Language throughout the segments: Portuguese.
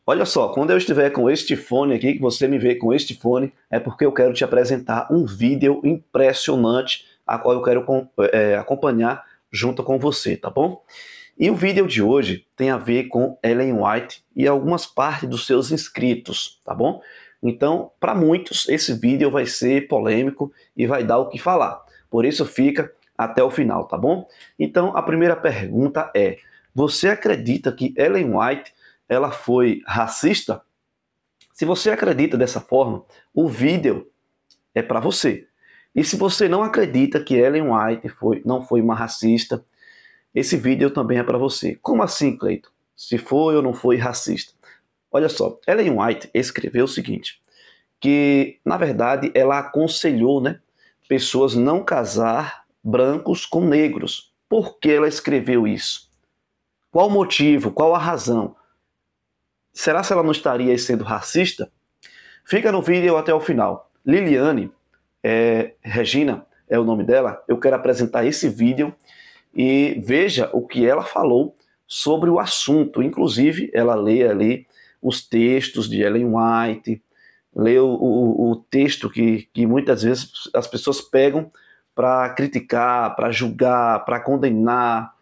Olha só, quando eu estiver com este fone aqui, que você me vê com este fone, é porque eu quero te apresentar um vídeo impressionante, a qual eu quero acompanhar junto com você, tá bom? E o vídeo de hoje tem a ver com Ellen White e algumas partes dos seus inscritos, tá bom? Então, para muitos, esse vídeo vai ser polêmico e vai dar o que falar. Por isso, fica até o final, tá bom? Então, a primeira pergunta é: você acredita que Ellen White ela foi racista? Se você acredita dessa forma, o vídeo é para você. E se você não acredita que Ellen White não foi uma racista, esse vídeo também é para você. Como assim, Cleiton? Se foi ou não foi racista? Olha só, Ellen White escreveu o seguinte, que na verdade ela aconselhou, né, pessoas não casar brancos com negros. Por que ela escreveu isso? Qual o motivo? Qual a razão? Será que ela não estaria sendo racista? Fica no vídeo até o final. Liliane, Regina é o nome dela, eu quero apresentar esse vídeo e veja o que ela falou sobre o assunto. Inclusive, ela lê ali os textos de Ellen White, lê o texto que muitas vezes as pessoas pegam para criticar, para julgar, para condenar,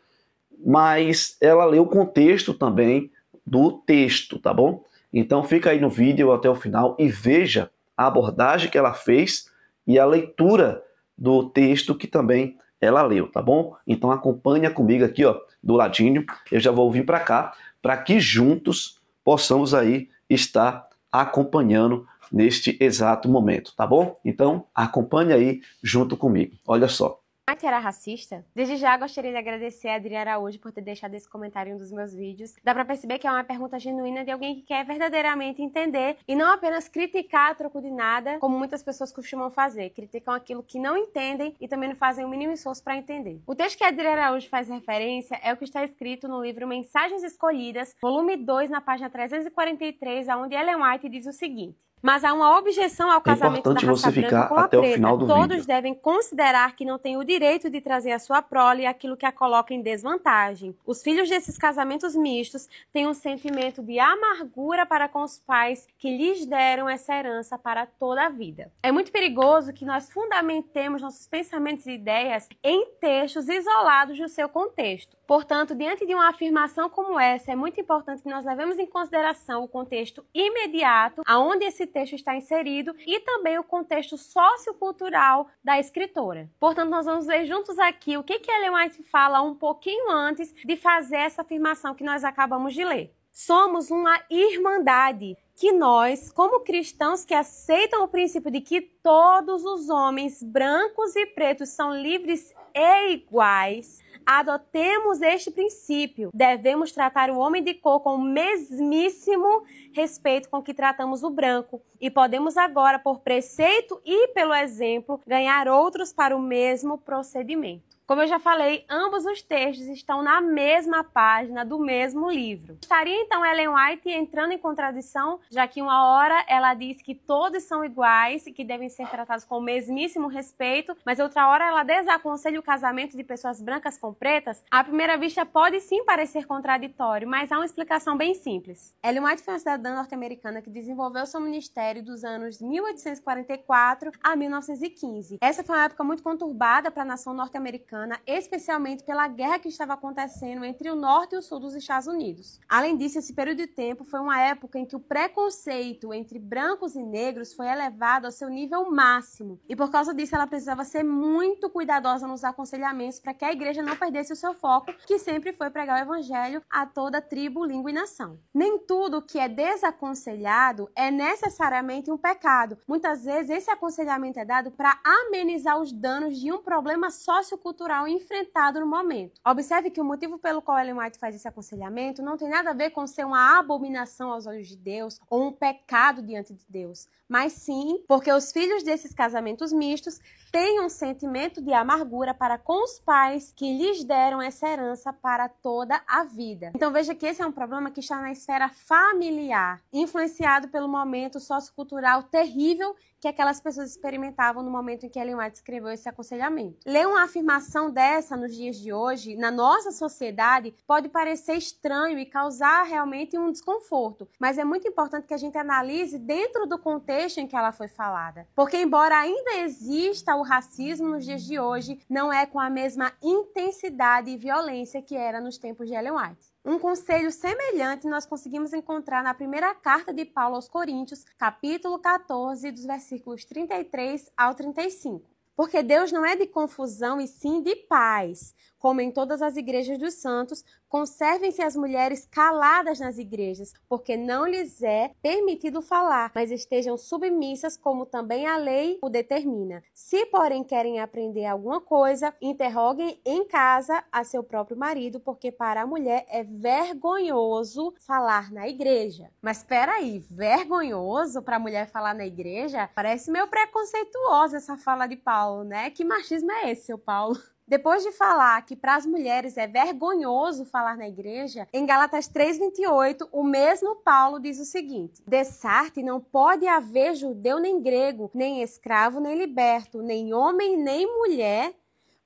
mas ela lê o contexto também do texto, tá bom? Então fica aí no vídeo até o final e veja a abordagem que ela fez e a leitura do texto que também ela leu, tá bom? Então acompanha comigo aqui, ó, do ladinho. Eu já vou vir para cá, para que juntos possamos aí estar acompanhando neste exato momento, tá bom? Então acompanhe aí junto comigo. Olha só. White era racista? Desde já gostaria de agradecer a Adriana Araújo por ter deixado esse comentário em um dos meus vídeos. Dá pra perceber que é uma pergunta genuína de alguém que quer verdadeiramente entender e não apenas criticar a troco de nada, como muitas pessoas costumam fazer. Criticam aquilo que não entendem e também não fazem o mínimo esforço para entender. O texto que a Adriana Araújo faz referência é o que está escrito no livro Mensagens Escolhidas, volume 2, na página 343, onde Ellen White diz o seguinte: mas há uma objeção ao casamento da raça branca com a preta. Todos devem considerar que não têm o direito de trazer a sua prole aquilo que a coloca em desvantagem. Os filhos desses casamentos mistos têm um sentimento de amargura para com os pais que lhes deram essa herança para toda a vida. É muito perigoso que nós fundamentemos nossos pensamentos e ideias em textos isolados do seu contexto. Portanto, diante de uma afirmação como essa, é muito importante que nós levemos em consideração o contexto imediato, aonde esse texto está inserido, e também o contexto sociocultural da escritora. Portanto, nós vamos ver juntos aqui o que Ellen White fala um pouquinho antes de fazer essa afirmação que nós acabamos de ler. Somos uma irmandade, que nós, como cristãos que aceitam o princípio de que todos os homens, brancos e pretos, são livres e iguais, adotemos este princípio. Devemos tratar o homem de cor com o mesmíssimo respeito com que tratamos o branco. E podemos agora, por preceito e pelo exemplo, ganhar outros para o mesmo procedimento. Como eu já falei, ambos os textos estão na mesma página do mesmo livro. Estaria então Ellen White entrando em contradição, já que uma hora ela diz que todos são iguais e que devem ser tratados com o mesmíssimo respeito, mas outra hora ela desaconselha o casamento de pessoas brancas com pretas? À primeira vista pode sim parecer contraditório, mas há uma explicação bem simples. Ellen White foi uma cidadã norte-americana que desenvolveu seu ministério dos anos 1844 a 1915. Essa foi uma época muito conturbada para a nação norte-americana, especialmente pela guerra que estava acontecendo entre o norte e o sul dos Estados Unidos. Além disso, esse período de tempo foi uma época em que o preconceito entre brancos e negros foi elevado ao seu nível máximo, e por causa disso ela precisava ser muito cuidadosa nos aconselhamentos para que a igreja não perdesse o seu foco, que sempre foi pregar o evangelho a toda tribo, língua e nação. Nem tudo que é desaconselhado é necessariamente um pecado. Muitas vezes esse aconselhamento é dado para amenizar os danos de um problema sociocultural enfrentado no momento. Observe que o motivo pelo qual Ellen White faz esse aconselhamento não tem nada a ver com ser uma abominação aos olhos de Deus ou um pecado diante de Deus, mas sim porque os filhos desses casamentos mistos têm um sentimento de amargura para com os pais que lhes deram essa herança para toda a vida. Então veja que esse é um problema que está na esfera familiar, influenciado pelo momento sociocultural terrível que aquelas pessoas experimentavam no momento em que Ellen White escreveu esse aconselhamento. Ler uma afirmação dessa nos dias de hoje, na nossa sociedade, pode parecer estranho e causar realmente um desconforto, mas é muito importante que a gente analise dentro do contexto em que ela foi falada. Porque embora ainda exista o racismo nos dias de hoje, não é com a mesma intensidade e violência que era nos tempos de Ellen White. Um conselho semelhante nós conseguimos encontrar na primeira carta de Paulo aos Coríntios, capítulo 14, dos versículos 33 ao 35. Porque Deus não é de confusão e sim de paz. Como em todas as igrejas dos santos, conservem-se as mulheres caladas nas igrejas, porque não lhes é permitido falar, mas estejam submissas, como também a lei o determina. Se, porém, querem aprender alguma coisa, interroguem em casa a seu próprio marido, porque para a mulher é vergonhoso falar na igreja. Mas espera aí, vergonhoso para a mulher falar na igreja? Parece meio preconceituosa essa fala de Paulo, né? Que machismo é esse, seu Paulo? Depois de falar que para as mulheres é vergonhoso falar na igreja, em Gálatas 3:28, o mesmo Paulo diz o seguinte: Dessarte não pode haver judeu nem grego, nem escravo nem liberto, nem homem nem mulher,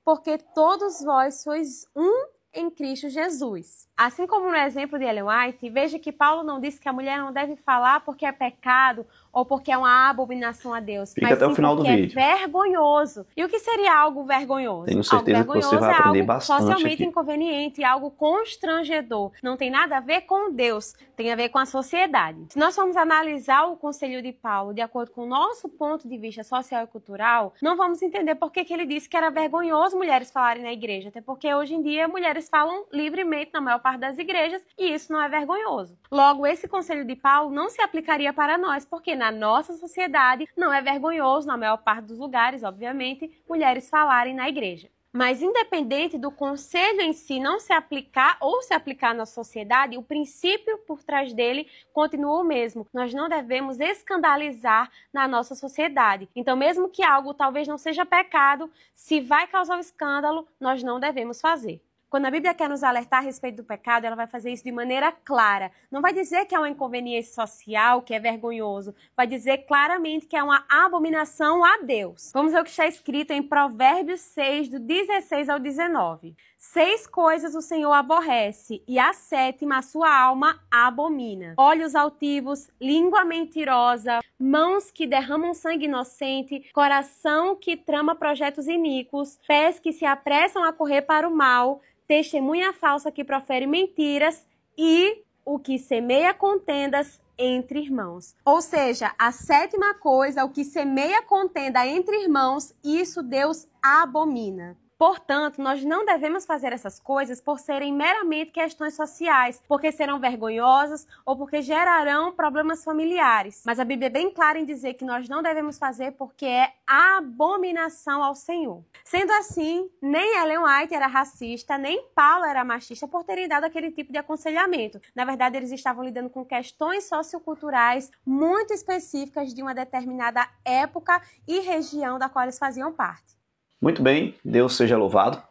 porque todos vós sois um em Cristo Jesus. Assim como no exemplo de Ellen White, veja que Paulo não disse que a mulher não deve falar porque é pecado ou porque é uma abominação a Deus, Fica mas até sim o final do porque vídeo. É vergonhoso. E o que seria algo vergonhoso? Tenho certeza Algo vergonhoso que você vai aprender é algo bastante socialmente aqui. inconveniente, algo constrangedor. Não tem nada a ver com Deus, tem a ver com a sociedade. Se nós formos analisar o conselho de Paulo de acordo com o nosso ponto de vista social e cultural, não vamos entender por que ele disse que era vergonhoso mulheres falarem na igreja, até porque hoje em dia mulheres falam livremente na maior parte das igrejas e isso não é vergonhoso. Logo, esse conselho de Paulo não se aplicaria para nós, porque na nossa sociedade não é vergonhoso, na maior parte dos lugares, obviamente, mulheres falarem na igreja. Mas independente do conselho em si não se aplicar ou se aplicar na sociedade, o princípio por trás dele continua o mesmo. Nós não devemos escandalizar na nossa sociedade. Então, mesmo que algo talvez não seja pecado, se vai causar um escândalo, nós não devemos fazer. Quando a Bíblia quer nos alertar a respeito do pecado, ela vai fazer isso de maneira clara. Não vai dizer que é uma inconveniência social, que é vergonhoso. Vai dizer claramente que é uma abominação a Deus. Vamos ver o que está escrito em Provérbios 6, do 16 ao 19. 6 coisas o Senhor aborrece, e a 7ª a sua alma abomina: olhos altivos, língua mentirosa, mãos que derramam sangue inocente, coração que trama projetos iníquos, pés que se apressam a correr para o mal, testemunha falsa que profere mentiras e o que semeia contendas entre irmãos. Ou seja, a 7ª coisa, o que semeia contenda entre irmãos, isso Deus abomina. Portanto, nós não devemos fazer essas coisas por serem meramente questões sociais, porque serão vergonhosas ou porque gerarão problemas familiares. Mas a Bíblia é bem clara em dizer que nós não devemos fazer porque é abominação ao Senhor. Sendo assim, nem Ellen White era racista, nem Paulo era machista por terem dado aquele tipo de aconselhamento. Na verdade, eles estavam lidando com questões socioculturais muito específicas de uma determinada época e região da qual eles faziam parte. Muito bem, Deus seja louvado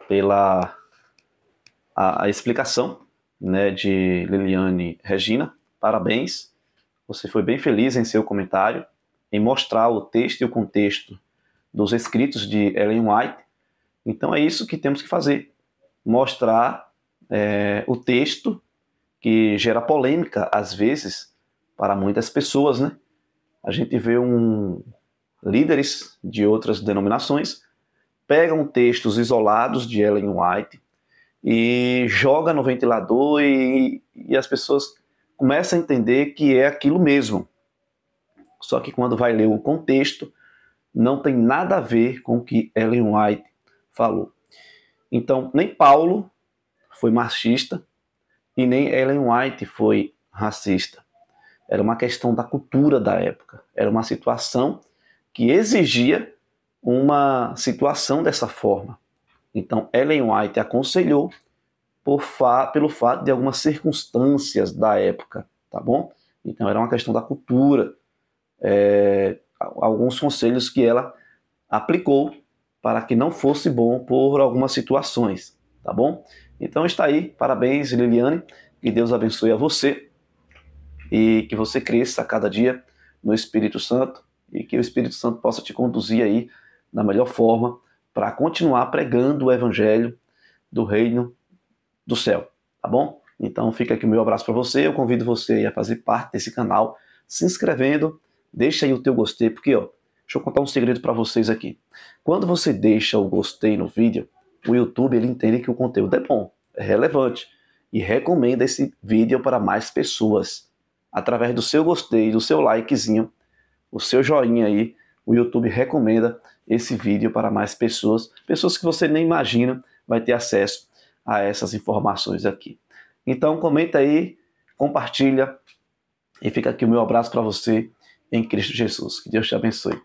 pela a explicação, né, de Liliane Regina. Parabéns, você foi bem feliz em seu comentário, em mostrar o texto e o contexto dos escritos de Ellen White. Então é isso que temos que fazer, mostrar o texto que gera polêmica, às vezes, para muitas pessoas, né? A gente vê líderes de outras denominações pegam textos isolados de Ellen White e joga no ventilador e as pessoas começam a entender que é aquilo mesmo. Só que quando vai ler o contexto, não tem nada a ver com o que Ellen White falou. Então, nem Paulo foi machista e nem Ellen White foi racista. Era uma questão da cultura da época. Era uma situação que exigia uma situação dessa forma. Então, Ellen White aconselhou pelo fato de algumas circunstâncias da época, tá bom? Então, era uma questão da cultura, alguns conselhos que ela aplicou para que não fosse bom por algumas situações, tá bom? Então, está aí, parabéns, Liliane, que Deus abençoe a você e que você cresça a cada dia no Espírito Santo e que o Espírito Santo possa te conduzir aí da melhor forma para continuar pregando o evangelho do reino do céu, tá bom? Então fica aqui o meu abraço para você, eu convido você a fazer parte desse canal, se inscrevendo, deixa aí o teu gostei, porque ó, deixa eu contar um segredo para vocês aqui. Quando você deixa o gostei no vídeo, o YouTube ele entende que o conteúdo é bom, é relevante e recomenda esse vídeo para mais pessoas. Através do seu gostei, do seu likezinho, o seu joinha aí, o YouTube recomenda esse vídeo para mais pessoas, pessoas que você nem imagina vai ter acesso a essas informações aqui. Então comenta aí, compartilha e fica aqui o meu abraço para você em Cristo Jesus. Que Deus te abençoe.